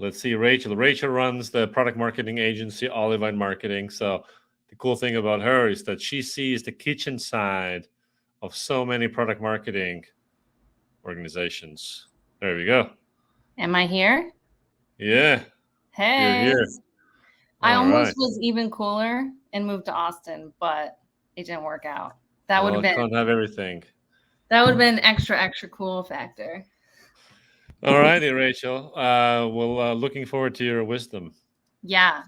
let's see, Raechel. Raechel runs the product marketing agency, Olivine Marketing. So the cool thing about her is that she sees the kitchen side of so many product marketing organizations. There we go. Am I here? Yeah, you're Hey. here. I All right. almost was even cooler and moved to Austin, but it didn't work out. That would have Well, been can't have everything. extra cool factor. All righty, Raechel. Well, looking forward to your wisdom. Yeah.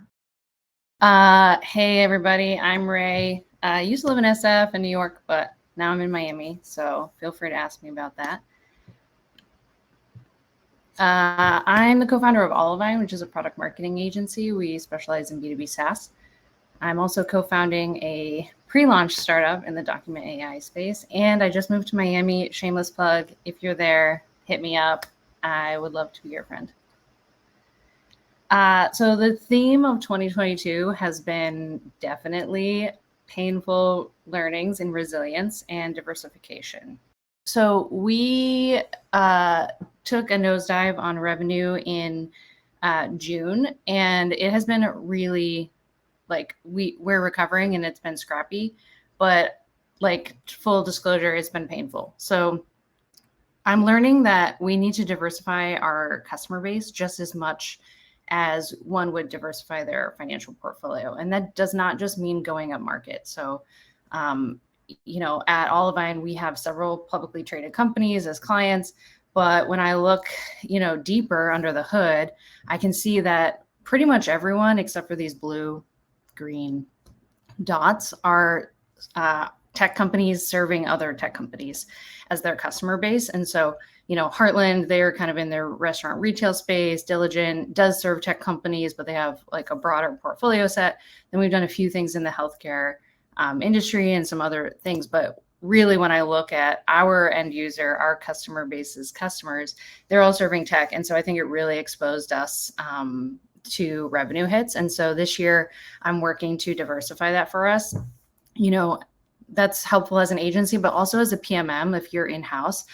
Hey everybody, I'm Ray. I used to live in SF in New York, but now I'm in Miami, so feel free to ask me about that. I'm the co-founder of Olivine, which is a product marketing agency. We specialize in B2B SaaS. I'm also co-founding a pre-launch startup in the document AI space, and I just moved to Miami. Shameless plug. If you're there, hit me up. I would love to be your friend. So the theme of 2022 has been definitely painful learnings in resilience and diversification. So we took a nosedive on revenue in June, and it has been really we're recovering and it's been scrappy, but like full disclosure, it's been painful. So I'm learning that we need to diversify our customer base just as much as one would diversify their financial portfolio. And that does not just mean going up market. So, at Olivine, we have several publicly traded companies as clients. But when I look, deeper under the hood, I can see that pretty much everyone except for these blue, green dots are tech companies serving other tech companies as their customer base. And so, Heartland, they're kind of in their restaurant retail space. Diligent does serve tech companies, but they have like a broader portfolio set. Then we've done a few things in the healthcare industry and some other things. But really, when I look at our end user, our customer base's customers, they're all serving tech. And so I think it really exposed us to revenue hits. And so this year, I'm working to diversify that for us. That's helpful as an agency, but also as a PMM, if you're in-house,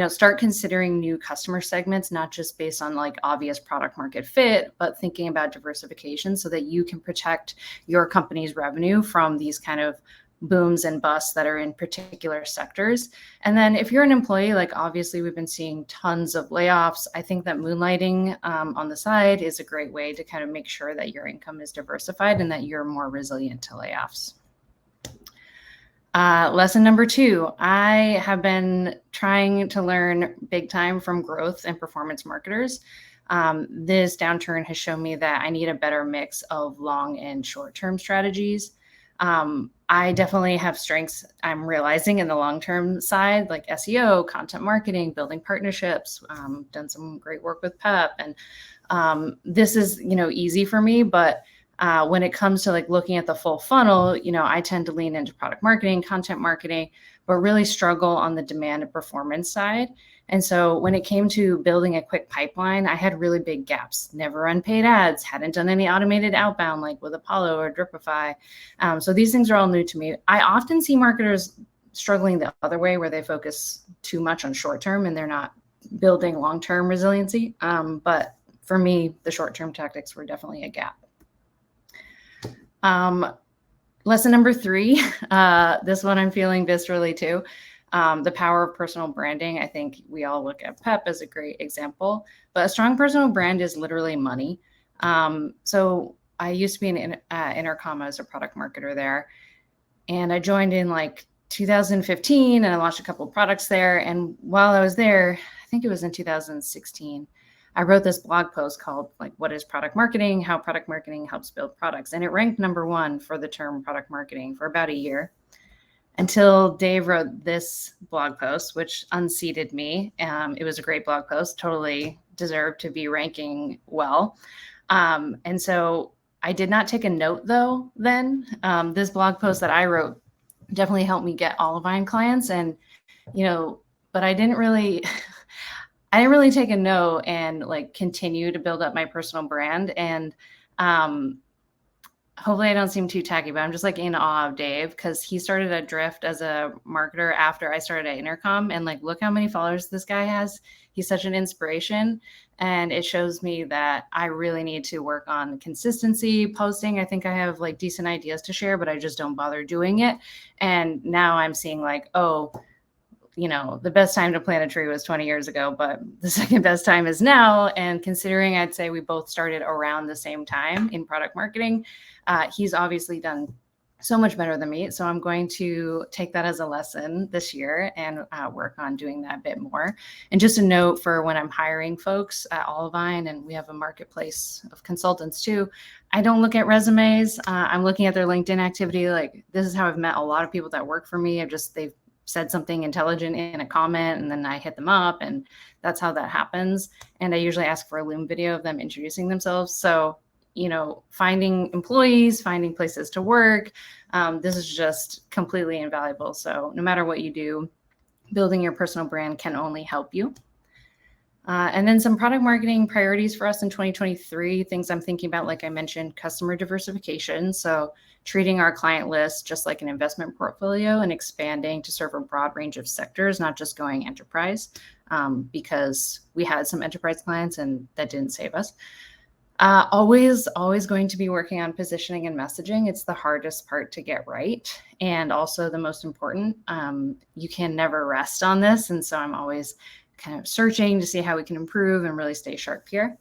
start considering new customer segments, not just based on like obvious product market fit, but thinking about diversification so that you can protect your company's revenue from these kind of booms and busts that are in particular sectors. And then if you're an employee, like obviously we've been seeing tons of layoffs. I think that moonlighting on the side is a great way to kind of make sure that your income is diversified and that you're more resilient to layoffs. Lesson number 2, I have been trying to learn big time from growth and performance marketers. This downturn has shown me that I need a better mix of long and short-term strategies. I definitely have strengths I'm realizing in the long-term side, like SEO, content marketing, building partnerships, done some great work with PEP. And this is, easy for me, but when it comes to like looking at the full funnel, I tend to lean into product marketing, content marketing, but really struggle on the demand and performance side. And so when it came to building a quick pipeline, I had really big gaps, never run paid ads, hadn't done any automated outbound like with Apollo or Dripify. So these things are all new to me. I often see marketers struggling the other way where they focus too much on short term and they're not building long-term resiliency. But for me, the short-term tactics were definitely a gap. Lesson number 3, this one I'm feeling viscerally too. The power of personal branding. I think we all look at PEP as a great example, but a strong personal brand is literally money. So I used to be in Intercom as a product marketer there, and I joined in like 2015 and I launched a couple of products there. And while I was there, I think it was in 2016, I wrote this blog post called like, what is product marketing? How product marketing helps build products. And it ranked number 1 for the term product marketing for about a year until Dave wrote this blog post, which unseated me. It was a great blog post, totally deserved to be ranking well. And so I did not take a note though then. This blog post that I wrote definitely helped me get Olivine clients. And, but I didn't really take a note and like continue to build up my personal brand. And hopefully I don't seem too tacky, but I'm just like in awe of Dave because he started at Drift as a marketer after I started at Intercom. And like, look how many followers this guy has. He's such an inspiration. And it shows me that I really need to work on consistency, posting. I think I have like decent ideas to share, but I just don't bother doing it. And now I'm seeing like, oh, the best time to plant a tree was 20 years ago, but the second best time is now. And considering I'd say we both started around the same time in product marketing, he's obviously done so much better than me. So I'm going to take that as a lesson this year and work on doing that a bit more. And just a note for when I'm hiring folks at Olivine, and we have a marketplace of consultants too, I don't look at resumes. I'm looking at their LinkedIn activity. Like, this is how I've met a lot of people that work for me. They've said something intelligent in a comment, and then I hit them up, and that's how that happens. And I usually ask for a Loom video of them introducing themselves. So, finding employees, finding places to work, this is just completely invaluable. So no matter what you do, building your personal brand can only help you. And then some product marketing priorities for us in 2023, things I'm thinking about, like I mentioned, customer diversification. So treating our client list just like an investment portfolio and expanding to serve a broad range of sectors, not just going enterprise, because we had some enterprise clients and that didn't save us. Always going to be working on positioning and messaging. It's the hardest part to get right, and also the most important. You can never rest on this. And so I'm always kind of searching to see how we can improve and really stay sharp here.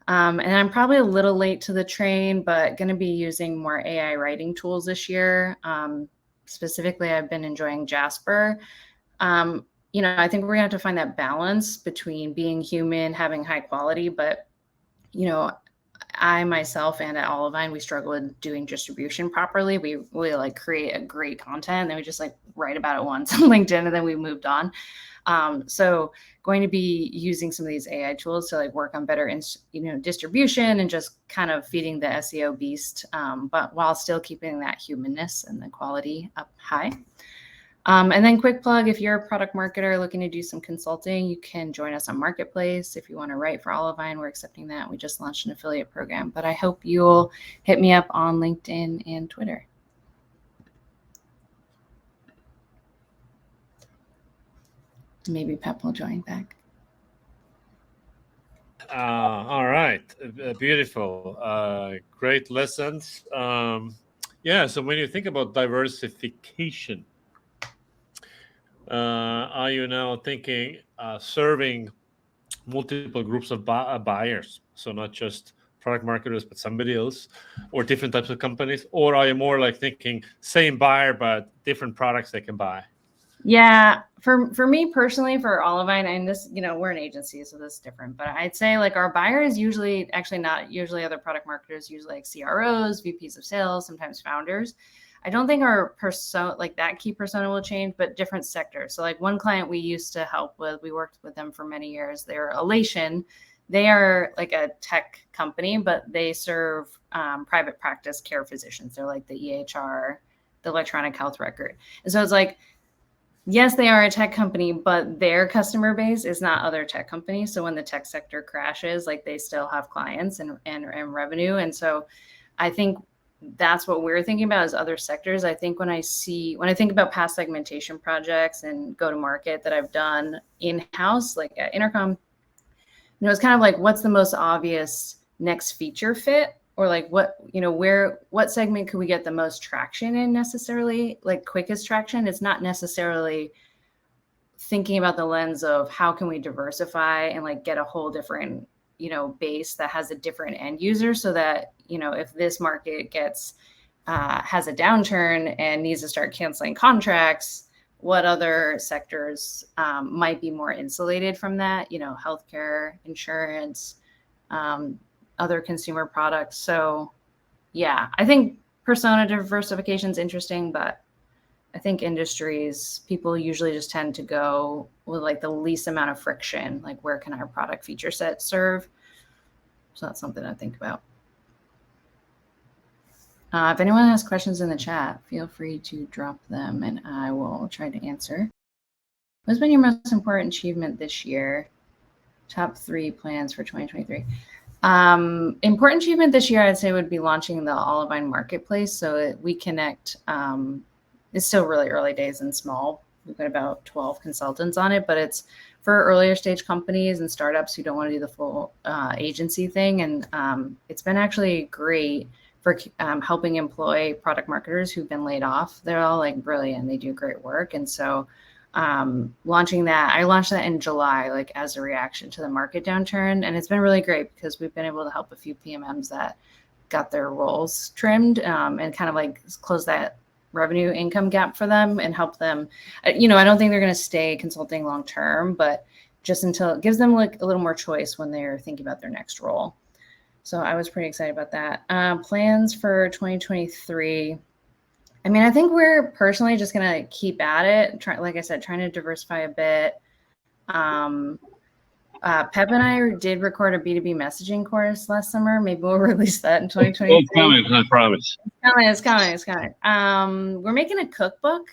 And I'm probably a little late to the train, but going to be using more AI writing tools this year. Specifically, I've been enjoying Jasper. I think we're going to have to find that balance between being human, having high quality, but I myself and at Olivine, we struggle with doing distribution properly. We like create a great content, and then we just like write about it once on LinkedIn, and then we moved on. So going to be using some of these AI tools to like work on better, distribution and just kind of feeding the SEO beast, but while still keeping that humanness and the quality up high. And then quick plug, if you're a product marketer looking to do some consulting, you can join us on Marketplace. If you want to write for Olivine, we're accepting that. We just launched an affiliate program, but I hope you'll hit me up on LinkedIn and Twitter. Maybe Pep will join back. All right. Beautiful. Great lessons. So when you think about diversification, are you now thinking serving multiple groups of buyers? So not just product marketers, but somebody else, or different types of companies? Or are you more like thinking same buyer, but different products they can buy? Yeah, for me personally, for Olivine, and this, we're an agency, so this is different, but I'd say like our buyer is not usually other product marketers, usually like CROs, VPs of sales, sometimes founders. I don't think our persona, like that key persona, will change, but different sectors. So like one client we used to help with, we worked with them for many years. They're Elation. They are like a tech company, but they serve private practice care physicians. They're like the EHR, the electronic health record. And so it's like, yes, they are a tech company, but their customer base is not other tech companies. So when the tech sector crashes, like they still have clients and revenue. And so I think that's what we're thinking about as other sectors. I think when I think about past segmentation projects and go to market that I've done in-house, like at Intercom, it's kind of like, what's the most obvious next feature fit? Or like what segment could we get the most traction in necessarily, like quickest traction? It's not necessarily thinking about the lens of how can we diversify and like get a whole different, base that has a different end user, so that, if this market has a downturn and needs to start canceling contracts, what other sectors might be more insulated from that, healthcare, insurance, other consumer products. So yeah, I think persona diversification is interesting, but I think industries, people usually just tend to go with like the least amount of friction, like where can our product feature set serve? So that's something to think about. If anyone has questions in the chat, feel free to drop them and I will try to answer. What's been your most important achievement this year? Top 3 plans for 2023. Important achievement this year, I'd say, would be launching the Olivine Marketplace. So that we connect, it's still really early days and small. We've got about 12 consultants on it, but it's for earlier stage companies and startups who don't want to do the full agency thing. And it's been actually great for helping employ product marketers who've been laid off. They're all like brilliant. They do great work. And so launching that, I launched that in July, like as a reaction to the market downturn. And it's been really great because we've been able to help a few PMMs that got their roles trimmed and kind of like close that revenue income gap for them and help them. I don't think they're going to stay consulting long term, but just until it gives them like a little more choice when they're thinking about their next role. So I was pretty excited about that. Plans for 2023. I mean, I think we're personally just going to keep at it. Like I said, trying to diversify a bit. Pep and I did record a B2B messaging course last summer. Maybe we'll release that in 2023. It's coming, I promise. It's coming. We're making a cookbook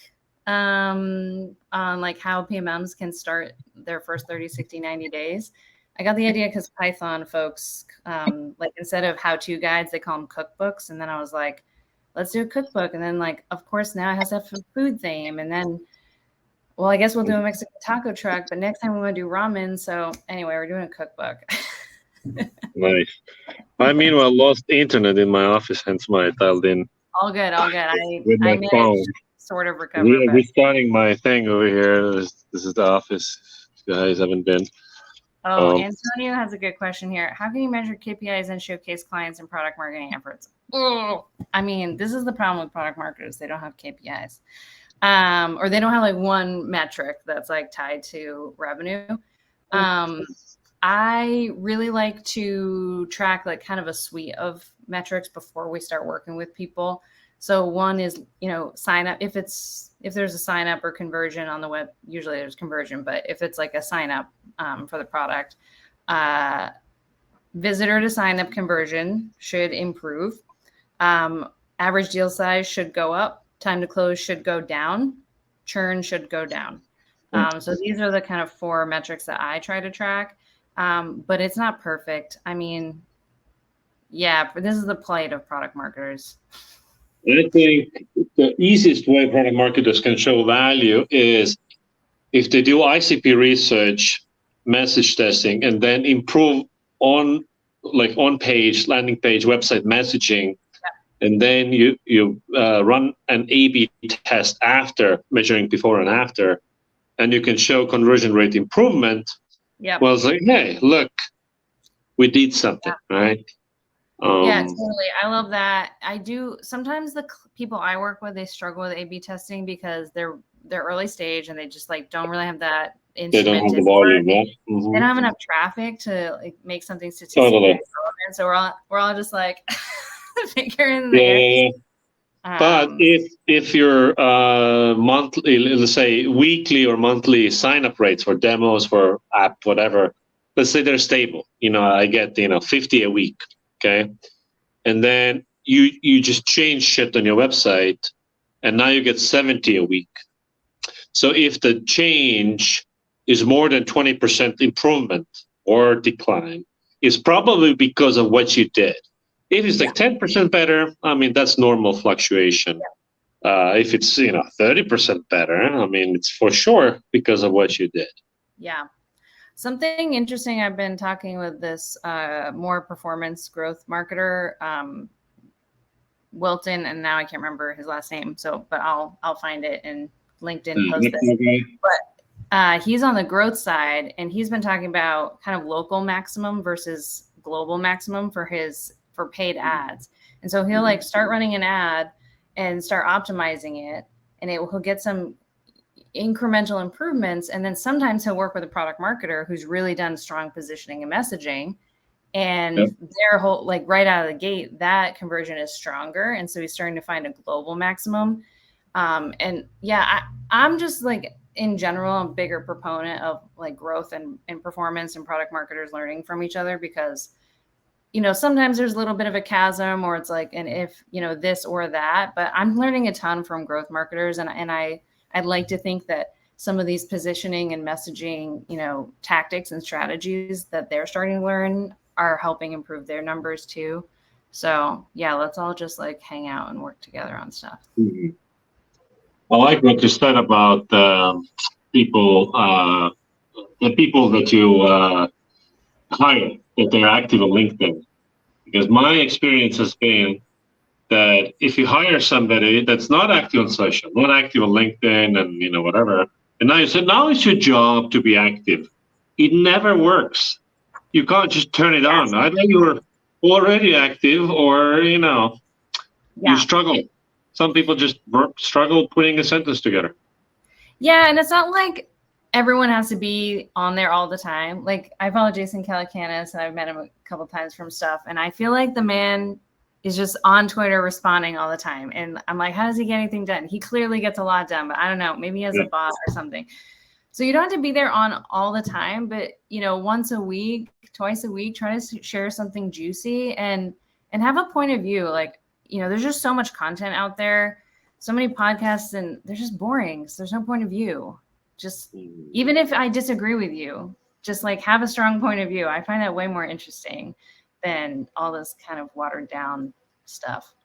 on like how PMMs can start their first 30, 60, 90 days. I got the idea because Python folks, like instead of how-to guides, they call them cookbooks. And then I was like, let's do a cookbook. And then like, of course, now it has to have a food theme. And then, well, I guess we'll do a Mexican taco truck, but next time we want to do ramen. So anyway, we're doing a cookbook. Nice. I meanwhile lost internet in my office, hence my dialed in. All good. I managed phone. Sort of recover. We're starting my thing over here. This is the office. You guys haven't been. Oh, Antonio has a good question here. How can you measure KPIs and showcase clients and product marketing efforts? Oh, I mean, this is the problem with product marketers. They don't have KPIs. Or they don't have like one metric that's like tied to revenue. I really like to track like kind of a suite of metrics before we start working with people. So one is, sign up. If there's a sign up or conversion on the web, usually there's conversion, but if it's like a sign up for the product, visitor to sign up conversion should improve. Average deal size should go up. Time to close should go down. Churn should go down. So these are the kind of 4 metrics that I try to track. But it's not perfect. I mean, yeah, this is the plight of product marketers. I think the easiest way product marketers can show value is if they do ICP research, message testing, and then improve on page, landing page, website messaging, and then you run an A/B test after measuring before and after, and you can show conversion rate improvement. Yeah. Well, it's like, hey, look, we did something, right? Yeah, totally. I love that. I do. Sometimes the people I work with, they struggle with A/B testing because they're early stage and they just like don't really have that instrument. They don't have the volume, yeah. Mm-hmm. They don't have enough traffic to like make something statistically relevant. So we're all just like figuring there. Yeah. But if your monthly, let's say weekly or monthly sign-up rates for demos for app, whatever, let's say they're stable. I get 50 a week. Okay, and then you just change shit on your website, and now you get 70 a week. So if the change is more than 20% improvement or decline, it's probably because of what you did. If it's like 10% better, I mean that's normal fluctuation. If it's 30% better, I mean it's for sure because of what you did. Yeah. Something interesting, I've been talking with this more performance growth marketer, Wilton, and now I can't remember his last name. But I'll find it and LinkedIn post this. Okay. But he's on the growth side, and he's been talking about kind of local maximum versus global maximum for paid ads. And so he'll like start running an ad and start optimizing it, and he'll get some incremental improvements, and then sometimes he'll work with a product marketer who's really done strong positioning and messaging, and their whole like right out of the gate that conversion is stronger, and so he's starting to find a global maximum. And yeah, I'm just like in general a bigger proponent of like growth and performance and product marketers learning from each other, because sometimes there's a little bit of a chasm, or it's like an if this or that, but I'm learning a ton from growth marketers, and I'd like to think that some of these positioning and messaging, tactics and strategies that they're starting to learn are helping improve their numbers too. So yeah, let's all just like hang out and work together on stuff. Mhm. I like what you said about people, the people that you hire, that they're active on LinkedIn. Because my experience has been that if you hire somebody that's not active on social, not active on LinkedIn and whatever, and now you said now it's your job to be active, it never works. You can't just turn it on. Either you're already active or you struggle. Some people just struggle putting a sentence together. Yeah, and it's not like everyone has to be on there all the time. Like I follow Jason Calacanis and I've met him a couple times from stuff, and I feel like the man is just on Twitter responding all the time. And I'm like, how does he get anything done? He clearly gets a lot done, but I don't know, maybe he has a bot or something. So you don't have to be there on all the time, but once a week, twice a week, try to share something juicy and have a point of view. Like, there's just so much content out there, so many podcasts, and they're just boring. So there's no point of view. Just even if I disagree with you, just like have a strong point of view. I find that way more interesting than all this kind of watered down stuff.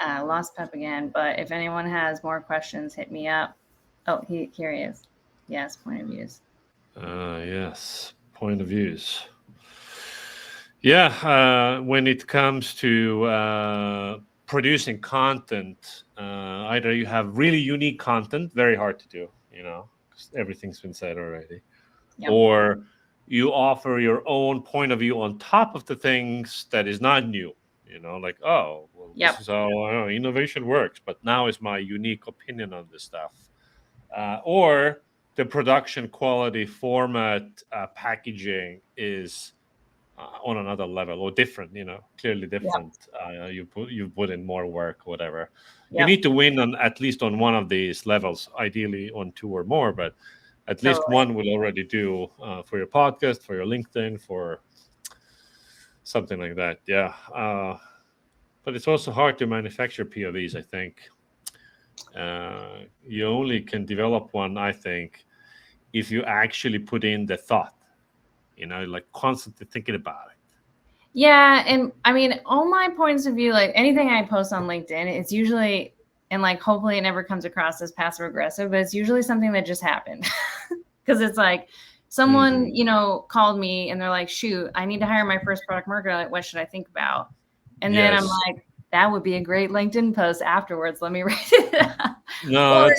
Lost Pep again, but if anyone has more questions, hit me up. Oh, here he is. Yes, point of views. Yes, point of views. Yeah, when it comes to producing content, either you have really unique content, very hard to do, because everything's been said already, or you offer your own point of view on top of the things that is not new, like, oh, well, this is how innovation works, but now is my unique opinion on this stuff. Or the production quality, format, packaging is on another level or different, clearly different. You put in more work, whatever. You need to win on at least on one of these levels, ideally on two or more, but at least one will already do for your podcast, for your LinkedIn, for something like that. Yeah. But it's also hard to manufacture POVs, I think. You only can develop one, I think, if you actually put in the thought, like constantly thinking about it. Yeah. And I mean, all my points of view, like anything I post on LinkedIn, it's usually, and like hopefully it never comes across as passive aggressive, but it's usually something that just happened. Because it's like someone, called me and they're like, shoot, I need to hire my first product marketer. Like, what should I think about? And then I'm like, that would be a great LinkedIn post afterwards. Let me write it up. No,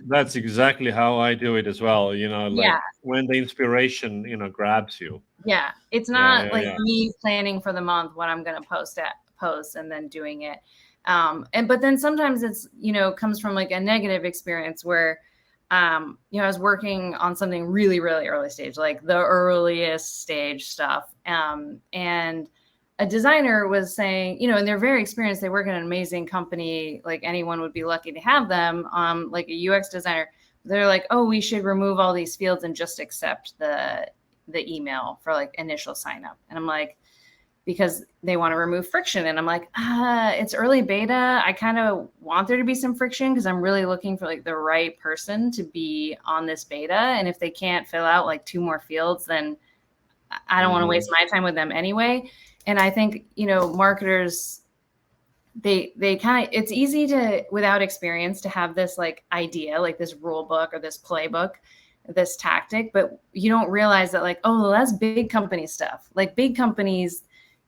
that's exactly how I do it as well. When the inspiration, grabs you. Yeah. It's not me planning for the month what I'm going to post and then doing it. But then sometimes it's, comes from like a negative experience where, I was working on something really, really early stage, like the earliest stage stuff. And a designer was saying, and they're very experienced. They work in an amazing company. Like anyone would be lucky to have them. Like a UX designer, they're like, oh, we should remove all these fields and just accept the email for like initial sign up. And I'm like, because they want to remove friction. And I'm like, it's early beta. I kind of want there to be some friction because I'm really looking for like the right person to be on this beta. And if they can't fill out like 2 more fields, then I don't want to waste my time with them anyway. And I think, marketers, they kind of, it's easy to, without experience, to have this like idea, like this rule book or this playbook, this tactic, but you don't realize that like, oh, that's big company stuff. Like big companies,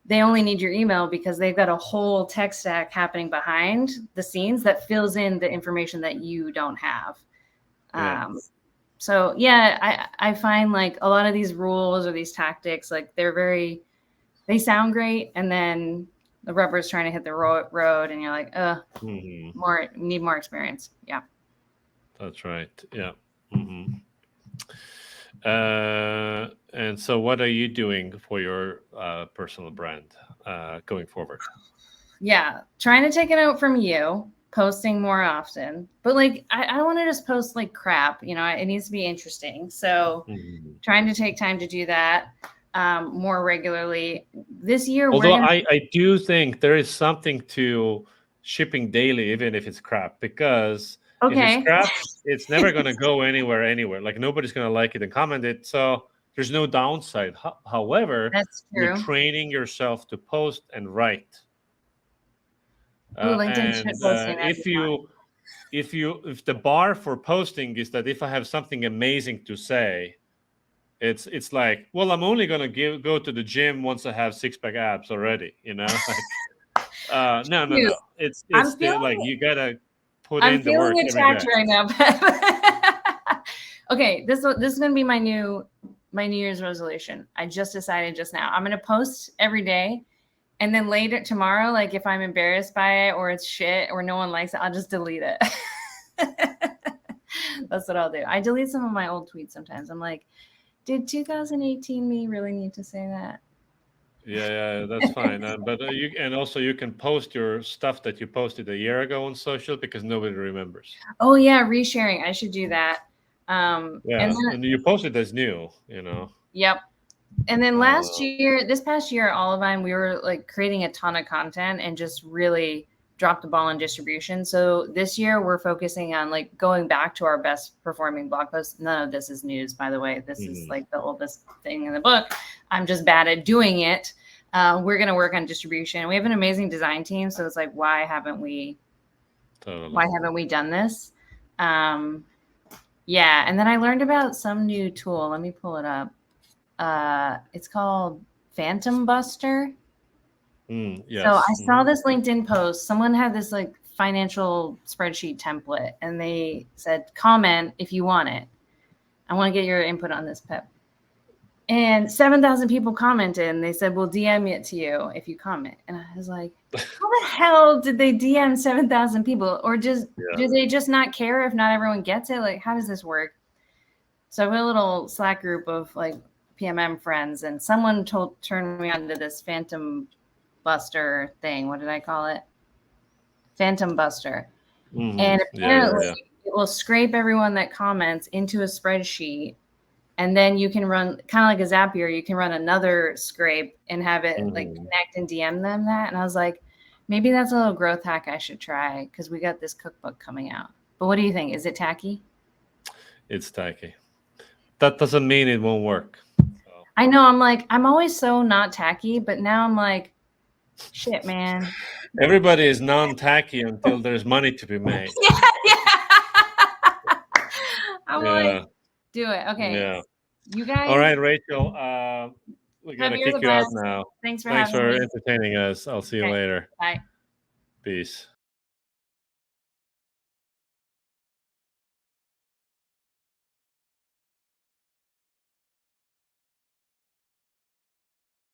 they only need your email because they've got a whole tech stack happening behind the scenes that fills in the information that you don't have. So yeah, I find like a lot of these rules or these tactics, like they sound great. And then the rubber is trying to hit the road and you're like, need more experience. Yeah. That's right. Yeah. And so what are you doing for your personal brand going forward? Yeah. Trying to take it out from you, posting more often, but like, I don't want to just post like crap, it needs to be interesting. So trying to take time to do that more regularly this year. Although I do think there is something to shipping daily, even if it's crap, because if it's crap, it's never going to go anywhere. Like nobody's going to like it and comment it. So there's no downside. However, That's you're true. training yourself to post and write. Ooh, LinkedIn And shit posting. That'd if be fun. if the bar for posting is that if I have something amazing to say, it's like, well, I'm only gonna go to the gym once I have 6-pack abs already, you know. Like, no. Dude, It's I'm like feeling you gotta put I'm in the work feeling every day. attacked right now. Okay, this is gonna be my New Year's resolution. I just decided just now. I'm gonna post every day, and then later tomorrow, like if I'm embarrassed by it or it's shit or no one likes it, I'll just delete it. That's what I'll do. I delete some of my old tweets sometimes. I'm like, did 2018 me really need to say that? Yeah, that's fine. But you can post your stuff that you posted a year ago on social because nobody remembers. Oh yeah, resharing. I should do that. Yeah, and you post it as new, you know. Yep. And then this past year at Olivine, we were like creating a ton of content and just really dropped the ball on distribution. So this year we're focusing on like going back to our best performing blog posts. None of this is news, by the way. This is like the oldest thing in the book. I'm just bad at doing it. We're going to work on distribution. We have an amazing design team. So it's like, why haven't we done this? Yeah. And then I learned about some new tool. Let me pull it up. It's called Phantom Buster. Yes. So I saw this LinkedIn post. Someone had this like financial spreadsheet template, and they said, comment if you want it. I want to get your input on this, Pep. And 7,000 people commented, and they said, we'll DM it to you if you comment. And I was like, how the hell did they DM 7,000 people? Or do they just not care if not everyone gets it? Like, how does this work? So I have a little Slack group of like PMM friends, and someone turned me on to this Phantom Buster thing. What did I call it? Phantom Buster. And apparently it will scrape everyone that comments into a spreadsheet, and then you can run kind of like a Zapier. You can run another scrape and have it like connect and DM them that. And I was like, maybe that's a little growth hack I should try because we got this cookbook coming out. But what do you think? Is it tacky? It's tacky. That doesn't mean it won't work. So. I know. I'm always so not tacky, but now I'm like, shit, man. Everybody is non-tacky until there's money to be made. Yeah. I'm like, do it. Okay. Yeah. You guys. All right, Raechel. We gotta kick you out now. Thanks for having me. entertaining us. I'll see you later. Bye. Peace.